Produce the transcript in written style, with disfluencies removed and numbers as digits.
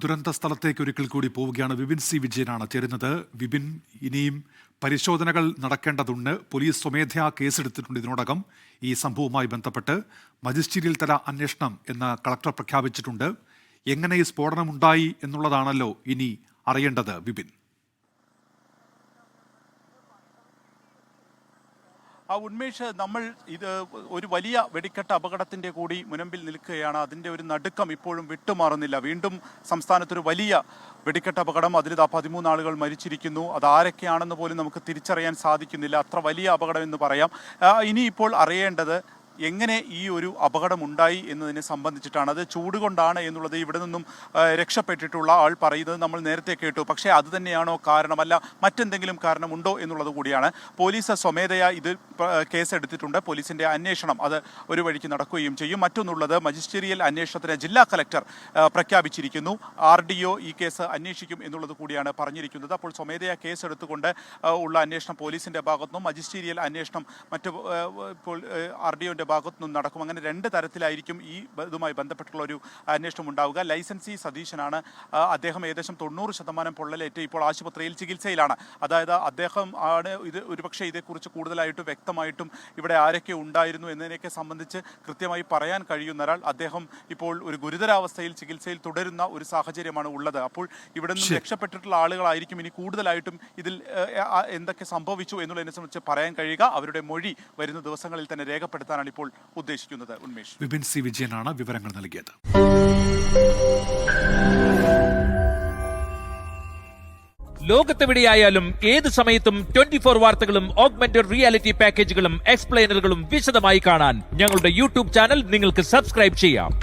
ദുരന്ത സ്ഥലത്തേക്ക് ഒരിക്കൽ കൂടി പോവുകയാണ്. വിപിൻ സി വിജയനാണ് ചേരുന്നത്. വിപിൻ, ഇനിയും പരിശോധനകൾ നടക്കേണ്ടതുണ്ട്. പോലീസ് സ്വമേധയാ കേസെടുത്തിട്ടുണ്ട് ഇതിനോടകം ഈ സംഭവവുമായി ബന്ധപ്പെട്ട്. മജിസ്റ്റീരിയൽ തല അന്വേഷണം എന്ന് കളക്ടർ പ്രഖ്യാപിച്ചിട്ടുണ്ട്. എങ്ങനെ ഈ സ്ഫോടനമുണ്ടായി എന്നുള്ളതാണല്ലോ ഇനി അറിയേണ്ടത് വിപിൻ. ഉന്മേഷ്, നമ്മൾ ഇത് ഒരു വലിയ വെടിക്കെട്ട് അപകടത്തിൻ്റെ കൂടി മുനമ്പിൽ നിൽക്കുകയാണ്. അതിൻ്റെ ഒരു നടുക്കം ഇപ്പോഴും വിട്ടുമാറുന്നില്ല. വീണ്ടും സംസ്ഥാനത്തൊരു വലിയ വെടിക്കെട്ട് അപകടം. അതിൽ 13 ആളുകൾ മരിച്ചിരിക്കുന്നു. അത് ആരൊക്കെയാണെന്ന് പോലും നമുക്ക് തിരിച്ചറിയാൻ സാധിക്കുന്നില്ല. അത്ര വലിയ അപകടം എന്ന് പറയാം. ഇനിയിപ്പോൾ അറിയേണ്ടത് എങ്ങനെ ഈ ഒരു അപകടം ഉണ്ടായി എന്നതിനെ സംബന്ധിച്ചിട്ടാണ്. അത് ചൂട് കൊണ്ടാണ് എന്നുള്ളത് ഇവിടെ നിന്നും രക്ഷപ്പെട്ടിട്ടുള്ള ആൾ പറയുന്നത് നമ്മൾ നേരത്തെ കേട്ടു. പക്ഷേ അത് തന്നെയാണോ കാരണമല്ല മറ്റെന്തെങ്കിലും കാരണമുണ്ടോ എന്നുള്ളത് കൂടിയാണ്. പോലീസ് സ്വമേധയാ ഇത് കേസെടുത്തിട്ടുണ്ട്. പോലീസിൻ്റെ അന്വേഷണം അത് ഒരു വഴിക്ക് നടക്കുകയും ചെയ്യും. മറ്റൊന്നുള്ളത് മജിസ്റ്റീരിയൽ അന്വേഷണത്തിന് ജില്ലാ കളക്ടർ പ്രഖ്യാപിച്ചിരിക്കുന്നു. RDO ഈ കേസ് അന്വേഷിക്കും എന്നുള്ളത് കൂടിയാണ് പറഞ്ഞിരിക്കുന്നത്. അപ്പോൾ സ്വമേധയാ കേസെടുത്തുകൊണ്ട് ഉള്ള അന്വേഷണം പോലീസിൻ്റെ ഭാഗത്തുനിന്നും മജിസ്റ്റീരിയൽ അന്വേഷണം മറ്റു ഇപ്പോൾ RDOൻ്റെ ഭാഗത്തു നിന്നും നടക്കും. അങ്ങനെ 2 തരത്തിലായിരിക്കും ഈ ഇതുമായി ബന്ധപ്പെട്ടുള്ള ഒരു അന്വേഷണം ഉണ്ടാവുക. ലൈസൻസി സതീശനാണ്. അദ്ദേഹം ഏകദേശം 90% പൊള്ളലേറ്റ് ഇപ്പോൾ ആശുപത്രിയിൽ ചികിത്സയിലാണ്. അതായത് അദ്ദേഹം ആണ് ഇത് ഒരുപക്ഷെ ഇതേക്കുറിച്ച് കൂടുതലായിട്ടും വ്യക്തമായിട്ടും ഇവിടെ ആരൊക്കെ ഉണ്ടായിരുന്നു എന്നതിനെയൊക്കെ സംബന്ധിച്ച് കൃത്യമായി പറയാൻ കഴിയുന്ന ഒരാൾ. അദ്ദേഹം ഇപ്പോൾ ഒരു ഗുരുതരാവസ്ഥയിൽ ചികിത്സയിൽ തുടരുന്ന ഒരു സാഹചര്യമാണ് ഉള്ളത്. അപ്പോൾ ഇവിടെ നിന്നും രക്ഷപ്പെട്ടിട്ടുള്ള ആളുകളായിരിക്കും ഇനി കൂടുതലായിട്ടും ഇതിൽ എന്തൊക്കെ സംഭവിച്ചു എന്നുള്ളതിനെ സംബന്ധിച്ച് പറയാൻ കഴിയുക. അവരുടെ മൊഴി വരുന്ന ദിവസങ്ങളിൽ തന്നെ രേഖപ്പെടുത്താനാണ് ഇപ്പോൾ ഉദ്ദേശിക്കുന്നത്. ഉന്മേഷ്. വിപിൻ സി വിജയനാണ് വിവരങ്ങൾ നൽകിയത്. ലോകത്തെവിടെയായാലും ഏത് സമയത്തും 24 വാർത്തകളും ഓഗ്മെന്റഡ് റിയാലിറ്റി പാക്കേജുകളും എക്സ്പ്ലെയിനറുകളും വിശദമായി കാണാൻ ഞങ്ങളുടെ YouTube ചാനൽ നിങ്ങൾക്ക് സബ്സ്ക്രൈബ് ചെയ്യാം.